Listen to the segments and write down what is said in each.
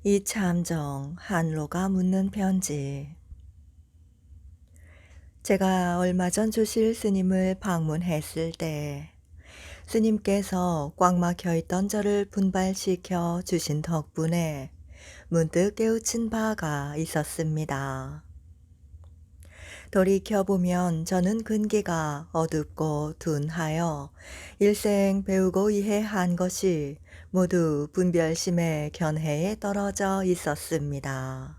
이참정 한로가 묻는 편지. 제가 얼마 전 조실 스님을 방문했을 때 스님께서 꽉 막혀 있던 저를 분발시켜 주신 덕분에 문득 깨우친 바가 있었습니다. 돌이켜보면 저는 근기가 어둡고 둔하여 일생 배우고 이해한 것이 모두 분별심의 견해에 떨어져 있었습니다.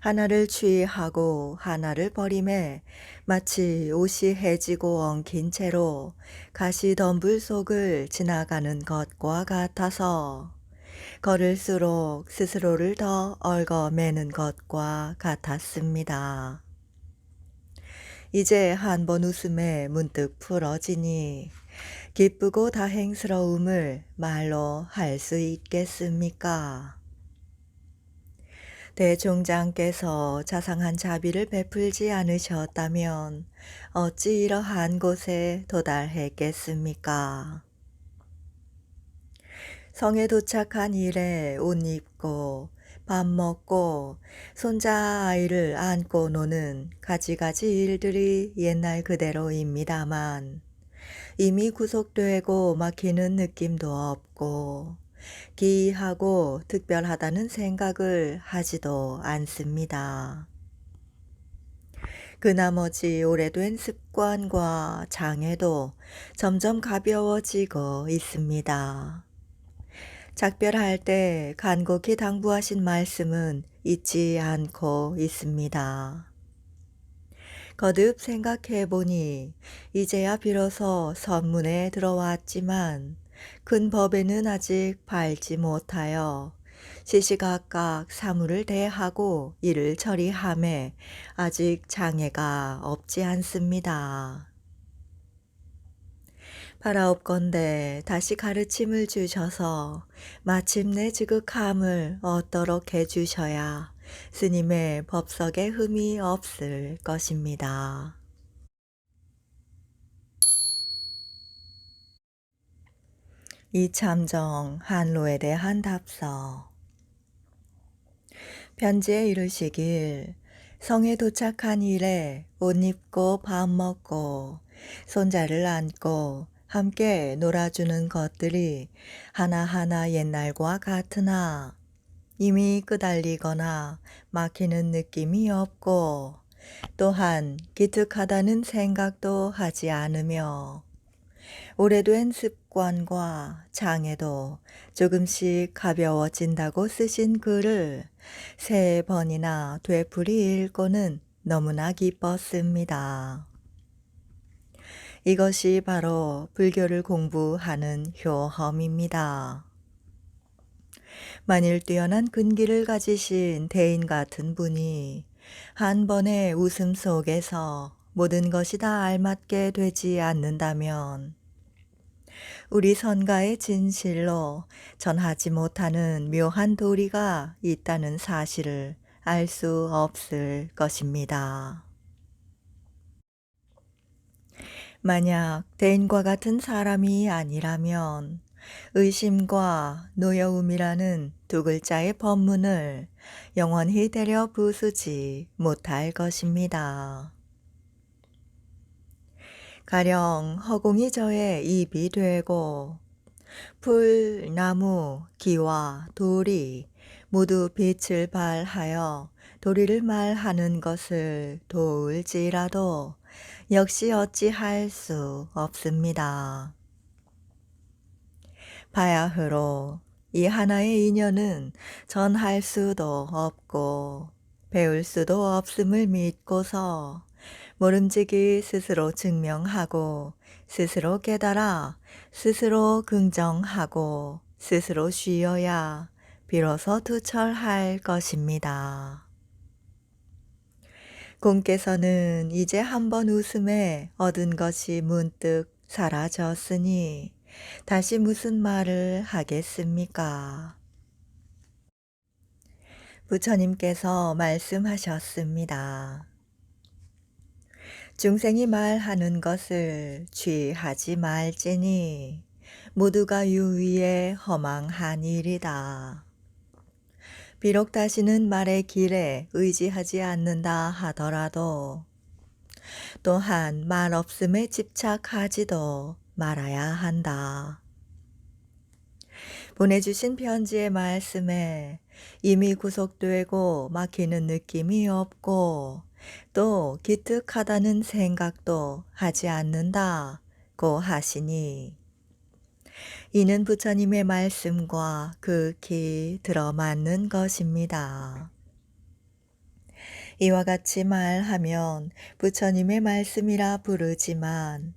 하나를 취하고 하나를 버림에 마치 옷이 해지고 엉킨 채로 가시덤불 속을 지나가는 것과 같아서 걸을수록 스스로를 더 얽어매는 것과 같았습니다. 이제 한 번 웃음에 문득 풀어지니 기쁘고 다행스러움을 말로 할 수 있겠습니까? 대종장께서 자상한 자비를 베풀지 않으셨다면 어찌 이러한 곳에 도달했겠습니까? 성에 도착한 이래 옷 입고 밥 먹고 손자 아이를 안고 노는 가지가지 일들이 옛날 그대로입니다만 이미 구속되고 막히는 느낌도 없고 기이하고 특별하다는 생각을 하지도 않습니다. 그 나머지 오래된 습관과 장애도 점점 가벼워지고 있습니다. 작별할 때 간곡히 당부하신 말씀은 잊지 않고 있습니다. 거듭 생각해 보니 이제야 비로소 선문에 들어왔지만 큰 법에는 아직 밟지 못하여 시시각각 사물을 대하고 일을 처리함에 아직 장애가 없지 않습니다. 바라옵건대 다시 가르침을 주셔서 마침내 지극함을 얻도록 해주셔야 스님의 법석에 흠이 없을 것입니다. 이참정 한로에 대한 답서. 편지에 이르시길 성에 도착한 이래 옷 입고 밥 먹고 손자를 안고 함께 놀아주는 것들이 하나하나 옛날과 같으나 이미 끄달리거나 막히는 느낌이 없고 또한 기특하다는 생각도 하지 않으며 오래된 습관과 장애도 조금씩 가벼워진다고 쓰신 글을 3번이나 되풀이 읽고는 너무나 기뻤습니다. 이것이 바로 불교를 공부하는 효험입니다. 만일 뛰어난 근기를 가지신 대인 같은 분이 한 번의 웃음 속에서 모든 것이 다 알맞게 되지 않는다면 우리 선가의 진실로 전하지 못하는 묘한 도리가 있다는 사실을 알 수 없을 것입니다. 만약 대인과 같은 사람이 아니라면 의심과 노여움이라는 2글자의 법문을 영원히 되려 부수지 못할 것입니다. 가령 허공이 저의 입이 되고 풀, 나무, 기와 돌이 모두 빛을 발하여 도리를 말하는 것을 도울지라도 역시 어찌할 수 없습니다. 바야흐로 이 하나의 인연은 전할 수도 없고 배울 수도 없음을 믿고서 모름지기 스스로 증명하고 스스로 깨달아 스스로 긍정하고 스스로 쉬어야 비로소 투철할 것입니다. 공께서는 이제 한번 웃음에 얻은 것이 문득 사라졌으니 다시 무슨 말을 하겠습니까? 부처님께서 말씀하셨습니다. 중생이 말하는 것을 취하지 말지니 모두가 유의에 허망한 일이다. 비록 다시는 말의 길에 의지하지 않는다 하더라도 또한 말 없음에 집착하지도 말아야 한다. 보내주신 편지의 말씀에 이미 구속되고 막히는 느낌이 없고 또 기특하다는 생각도 하지 않는다고 하시니 이는 부처님의 말씀과 극히 들어맞는 것입니다. 이와 같이 말하면 부처님의 말씀이라 부르지만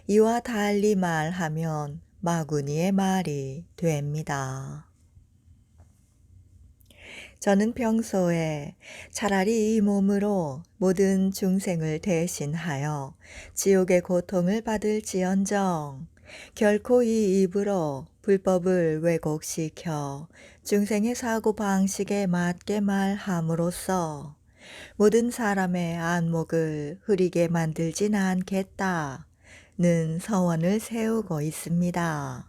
이와 달리 말하면 마구니의 말이 됩니다. 저는 평소에 차라리 이 몸으로 모든 중생을 대신하여 지옥의 고통을 받을지언정 결코 이 입으로 불법을 왜곡시켜 중생의 사고방식에 맞게 말함으로써 모든 사람의 안목을 흐리게 만들진 않겠다는 서원을 세우고 있습니다.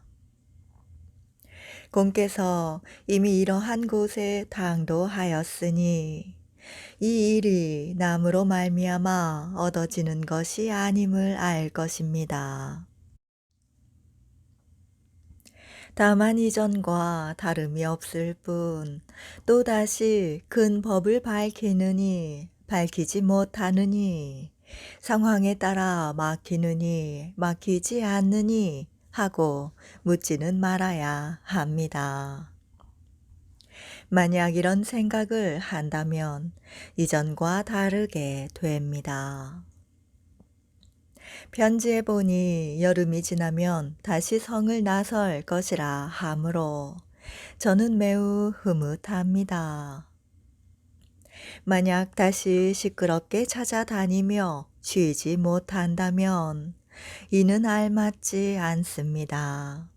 공께서 이미 이러한 곳에 당도하였으니 이 일이 남으로 말미암아 얻어지는 것이 아님을 알 것입니다. 다만 이전과 다름이 없을 뿐 또다시 큰 법을 밝히느니 밝히지 못하느니 상황에 따라 막히느니 막히지 않느니 하고 묻지는 말아야 합니다. 만약 이런 생각을 한다면 이전과 다르게 됩니다. 편지에 보니 여름이 지나면 다시 성을 나설 것이라 하므로 저는 매우 흐뭇합니다. 만약 다시 시끄럽게 찾아다니며 쉬지 못한다면 이는 알맞지 않습니다.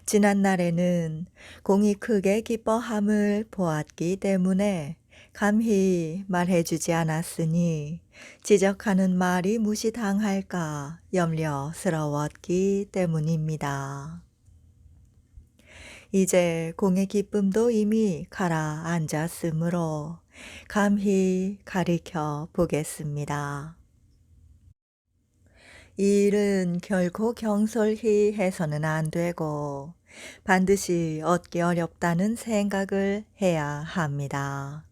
지난날에는 공이 크게 기뻐함을 보았기 때문에 감히 말해주지 않았으니 지적하는 말이 무시당할까 염려스러웠기 때문입니다. 이제 공의 기쁨도 이미 가라앉았으므로 감히 가리켜 보겠습니다. 이 일은 결코 경솔히 해서는 안 되고 반드시 얻기 어렵다는 생각을 해야 합니다.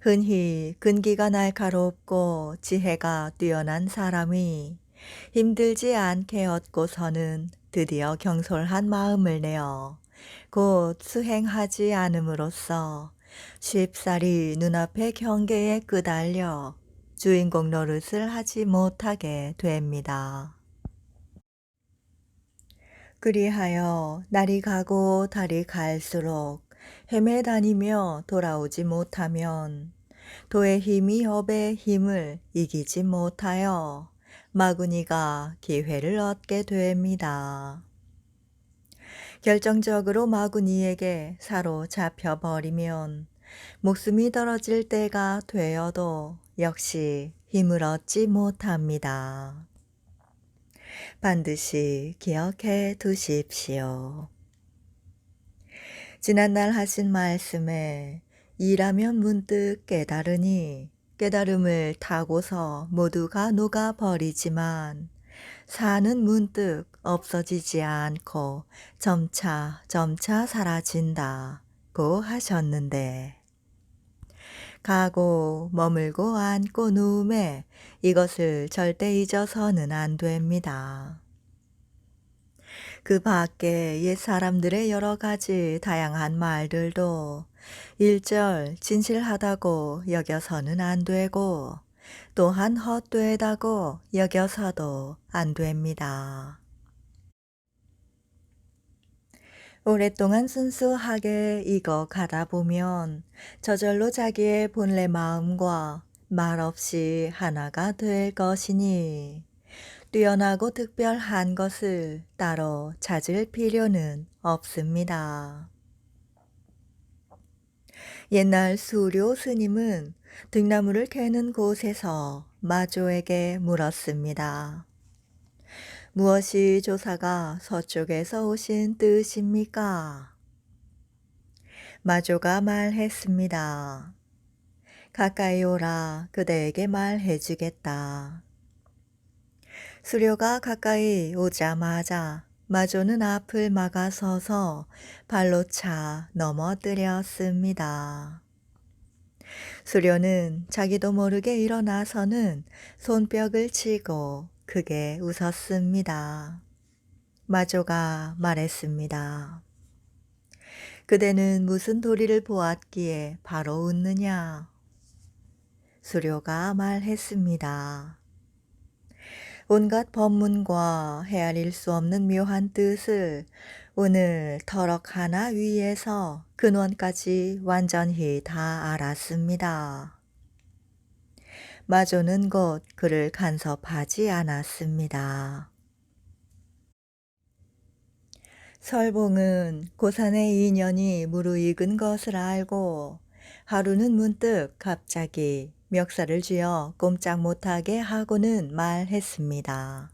흔히 근기가 날카롭고 지혜가 뛰어난 사람이 힘들지 않게 얻고서는 드디어 경솔한 마음을 내어 곧 수행하지 않음으로써 쉽사리 눈앞의 경계에 끄달려 주인공 노릇을 하지 못하게 됩니다. 그리하여 날이 가고 달이 갈수록 헤매다니며 돌아오지 못하면 도의 힘이 업의 힘을 이기지 못하여 마구니가 기회를 얻게 됩니다. 결정적으로 마구니에게 사로잡혀 버리면 목숨이 떨어질 때가 되어도 역시 힘을 얻지 못합니다. 반드시 기억해 두십시오. 지난날 하신 말씀에 일하면 문득 깨달으니 깨달음을 타고서 모두가 녹아버리지만 사는 문득 없어지지 않고 점차 사라진다고 하셨는데 가고 머물고 앉고 누움에 이것을 절대 잊어서는 안 됩니다. 그 밖에 옛 사람들의 여러 가지 다양한 말들도 일절 진실하다고 여겨서는 안 되고 또한 헛되다고 여겨서도 안 됩니다. 오랫동안 순수하게 익어가다 보면 저절로 자기의 본래 마음과 말없이 하나가 될 것이니 뛰어나고 특별한 것을 따로 찾을 필요는 없습니다. 옛날 수료 스님은 등나무를 캐는 곳에서 마조에게 물었습니다. 무엇이 조사가 서쪽에서 오신 뜻입니까? 마조가 말했습니다. 가까이 오라, 그대에게 말해주겠다. 수료가 가까이 오자마자 마조는 앞을 막아서서 발로 차 넘어뜨렸습니다. 수료는 자기도 모르게 일어나서는 손뼉을 치고 크게 웃었습니다. 마조가 말했습니다. 그대는 무슨 도리를 보았기에 바로 웃느냐? 수료가 말했습니다. 온갖 법문과 헤아릴 수 없는 묘한 뜻을 오늘 터럭 하나 위에서 근원까지 완전히 다 알았습니다. 마조는 곧 그를 간섭하지 않았습니다. 설봉은 고산의 인연이 무르익은 것을 알고 하루는 문득 갑자기 멱살을 쥐어 꼼짝 못하게 하고는 말했습니다.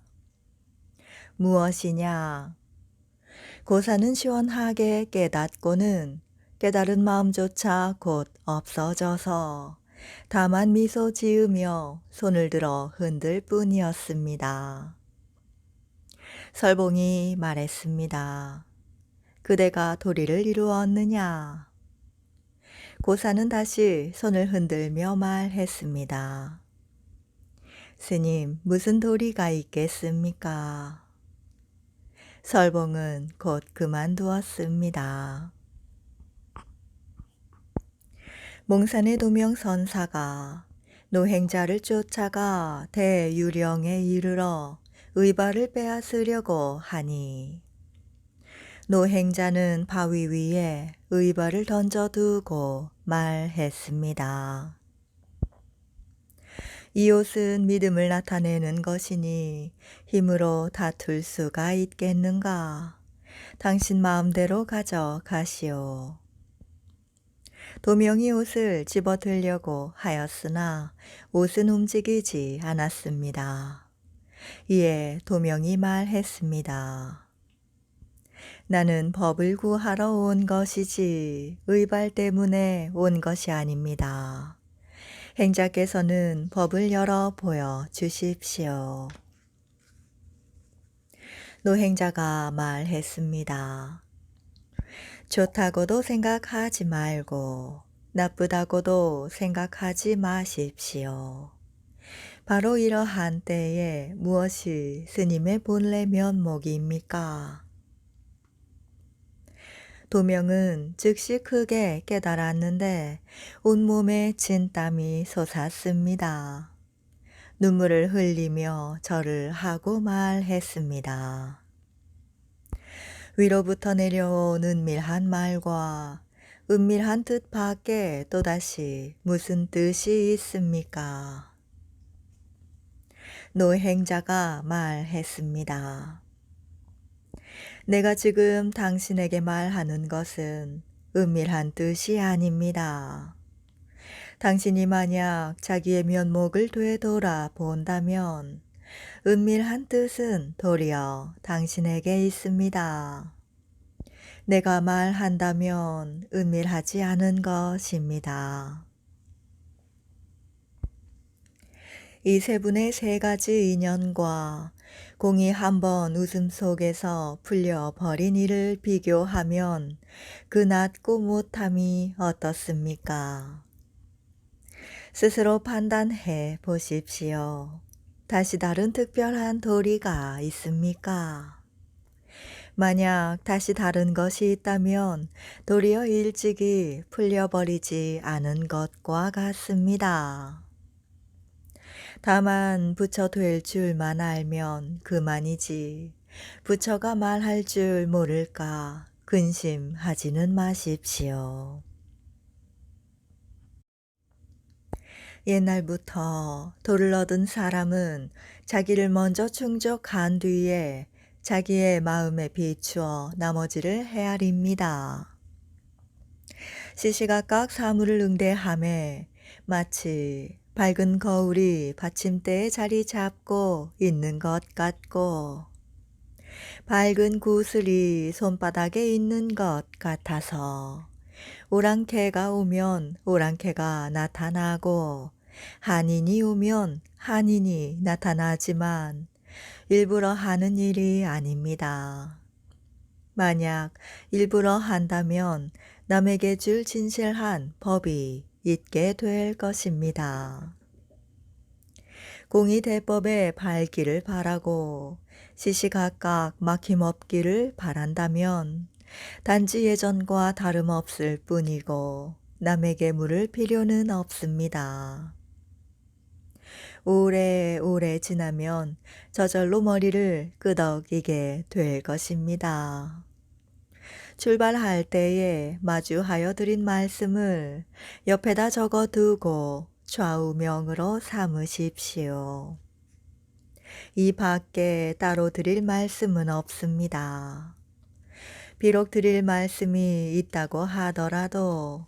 무엇이냐? 고산은 시원하게 깨닫고는 깨달은 마음조차 곧 없어져서 다만 미소 지으며 손을 들어 흔들 뿐이었습니다. 설봉이 말했습니다. 그대가 도리를 이루었느냐? 고사는 다시 손을 흔들며 말했습니다. 스님, 무슨 도리가 있겠습니까? 설봉은 곧 그만두었습니다. 몽산의 도명선사가 노행자를 쫓아가 대유령에 이르러 의발을 빼앗으려고 하니 노행자는 바위 위에 의발을 던져두고 말했습니다. 이 옷은 믿음을 나타내는 것이니 힘으로 다툴 수가 있겠는가? 당신 마음대로 가져가시오. 도명이 옷을 집어들려고 하였으나 옷은 움직이지 않았습니다. 이에 도명이 말했습니다. 나는 법을 구하러 온 것이지 의발 때문에 온 것이 아닙니다. 행자께서는 법을 열어 보여 주십시오. 노행자가 말했습니다. 좋다고도 생각하지 말고 나쁘다고도 생각하지 마십시오. 바로 이러한 때에 무엇이 스님의 본래 면목입니까? 도명은 즉시 크게 깨달았는데 온몸에 진땀이 솟았습니다. 눈물을 흘리며 절을 하고 말했습니다. 위로부터 내려온 은밀한 말과 은밀한 뜻 밖에 또다시 무슨 뜻이 있습니까? 노행자가 말했습니다. 내가 지금 당신에게 말하는 것은 은밀한 뜻이 아닙니다. 당신이 만약 자기의 면목을 되돌아 본다면 은밀한 뜻은 도리어 당신에게 있습니다. 내가 말한다면 은밀하지 않은 것입니다. 이 세 분의 세 가지 인연과 공이 한번 웃음 속에서 풀려버린 이를 비교하면 그 낮고 못함이 어떻습니까? 스스로 판단해 보십시오. 다시 다른 특별한 도리가 있습니까? 만약 다시 다른 것이 있다면 도리어 일찍이 풀려버리지 않은 것과 같습니다. 다만 부처 될 줄만 알면 그만이지 부처가 말할 줄 모를까 근심하지는 마십시오. 옛날부터 도를 얻은 사람은 자기를 먼저 충족한 뒤에 자기의 마음에 비추어 나머지를 헤아립니다. 시시각각 사물을 응대하며 마치 밝은 거울이 받침대에 자리 잡고 있는 것 같고 밝은 구슬이 손바닥에 있는 것 같아서 오랑캐가 오면 오랑캐가 나타나고 한인이 오면 한인이 나타나지만 일부러 하는 일이 아닙니다. 만약 일부러 한다면 남에게 줄 진실한 법이 있게 될 것입니다. 공의 대법에 발기를 바라고 시시각각 막힘없기를 바란다면 단지 예전과 다름없을 뿐이고 남에게 물을 필요는 없습니다. 오래오래 지나면 저절로 머리를 끄덕이게 될 것입니다. 출발할 때에 마주하여 드린 말씀을 옆에다 적어두고 좌우명으로 삼으십시오. 이 밖에 따로 드릴 말씀은 없습니다. 비록 드릴 말씀이 있다고 하더라도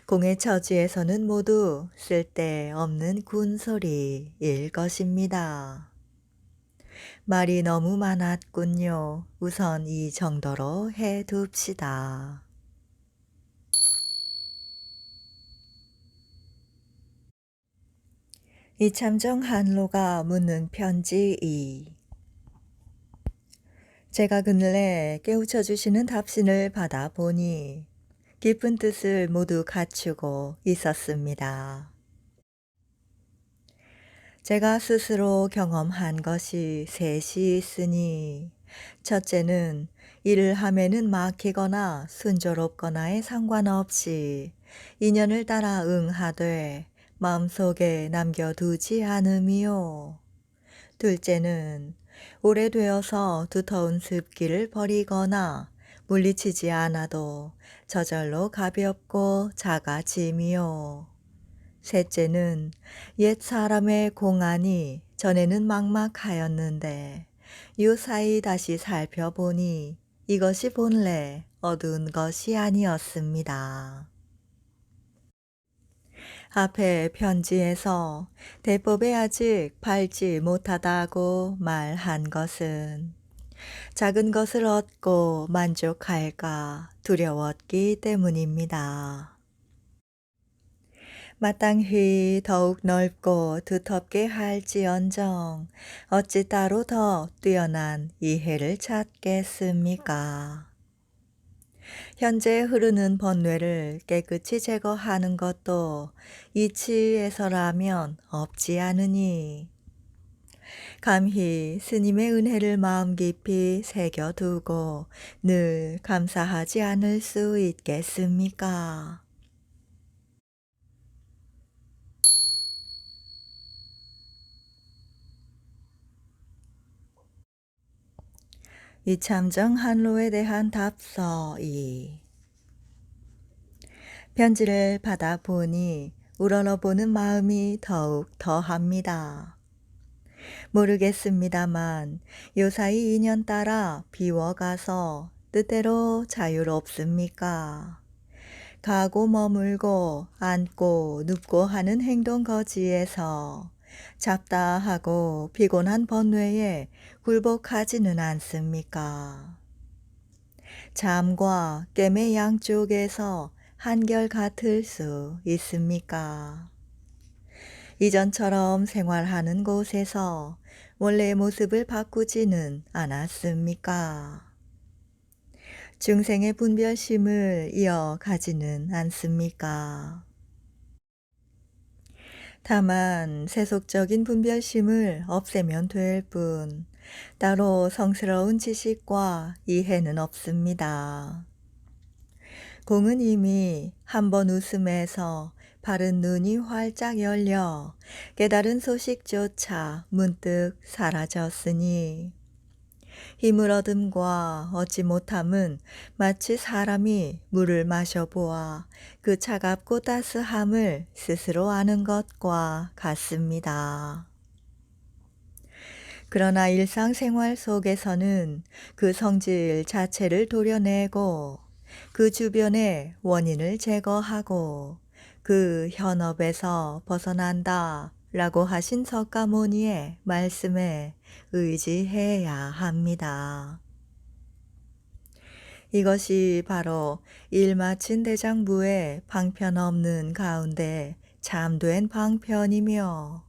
공의 처지에서는 모두 쓸데없는 군소리일 것입니다. 말이 너무 많았군요. 우선 이 정도로 해둡시다. 이참정 한로가 묻는 편지 2. 제가 근래 깨우쳐 주시는 답신을 받아보니 깊은 뜻을 모두 갖추고 있었습니다. 제가 스스로 경험한 것이 셋이 있으니 첫째는 일을 함에는 막히거나 순조롭거나에 상관없이 인연을 따라 응하되 마음속에 남겨두지 않음이요. 둘째는 오래되어서 두터운 습기를 버리거나 물리치지 않아도 저절로 가볍고 작아짐이요. 셋째는 옛 사람의 공안이 전에는 막막하였는데 유사히 다시 살펴보니 이것이 본래 어두운 것이 아니었습니다. 앞에 편지에서 대법에 아직 밟지 못하다고 말한 것은 작은 것을 얻고 만족할까 두려웠기 때문입니다. 마땅히 더욱 넓고 두텁게 할지언정 어찌 따로 더 뛰어난 이해를 찾겠습니까? 현재 흐르는 번뇌를 깨끗이 제거하는 것도 이치에서라면 없지 않으니 감히 스님의 은혜를 마음 깊이 새겨두고 늘 감사하지 않을 수 있겠습니까? 이참정 한로에 대한 답서 2. 편지를 받아보니 우러러보는 마음이 더욱 더합니다. 모르겠습니다만 요사이 인연 따라 비워가서 뜻대로 자유롭습니까? 가고 머물고 앉고 눕고 하는 행동 거지에서 잡다하고 피곤한 번뇌에 굴복하지는 않습니까? 잠과 깨의 양쪽에서 한결같을 수 있습니까? 이전처럼 생활하는 곳에서 원래의 모습을 바꾸지는 않았습니까? 중생의 분별심을 이어가지는 않습니까? 다만 세속적인 분별심을 없애면 될 뿐 따로 성스러운 지식과 이해는 없습니다. 공은 이미 한 번 웃음에서 바른 눈이 활짝 열려 깨달은 소식조차 문득 사라졌으니 힘을 얻음과 얻지 못함은 마치 사람이 물을 마셔보아 그 차갑고 따스함을 스스로 아는 것과 같습니다. 그러나 일상생활 속에서는 그 성질 자체를 도려내고 그 주변의 원인을 제거하고 그 현업에서 벗어난다 라고 하신 석가모니의 말씀에 의지해야 합니다. 이것이 바로 일 마친 대장부의 방편 없는 가운데 참된 방편이며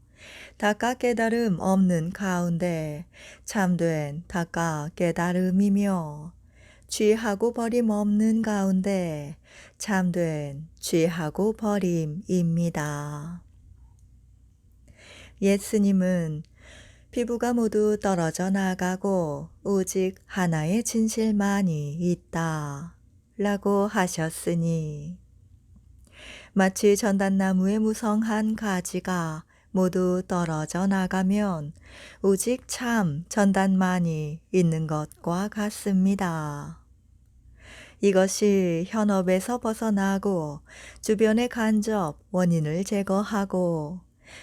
닦아 깨달음 없는 가운데 참된 닦아 깨달음이며 취하고 버림 없는 가운데 참된 취하고 버림입니다. 예수님은 피부가 모두 떨어져 나가고 오직 하나의 진실만이 있다 라고 하셨으니 마치 전단나무의 무성한 가지가 모두 떨어져 나가면 오직 참 전단만이 있는 것과 같습니다. 이것이 현업에서 벗어나고 주변의 간접 원인을 제거하고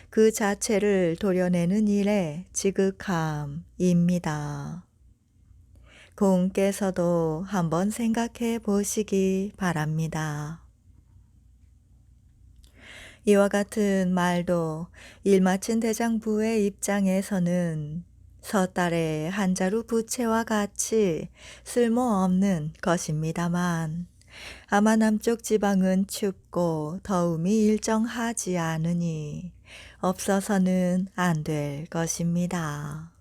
그 자체를 도려내는 일의 지극함입니다. 공께서도 한번 생각해 보시기 바랍니다. 이와 같은 말도 일 마친 대장부의 입장에서는 섣달의 한자루 부채와 같이 쓸모없는 것입니다만 아마 남쪽 지방은 춥고 더움이 일정하지 않으니 없어서는 안 될 것입니다.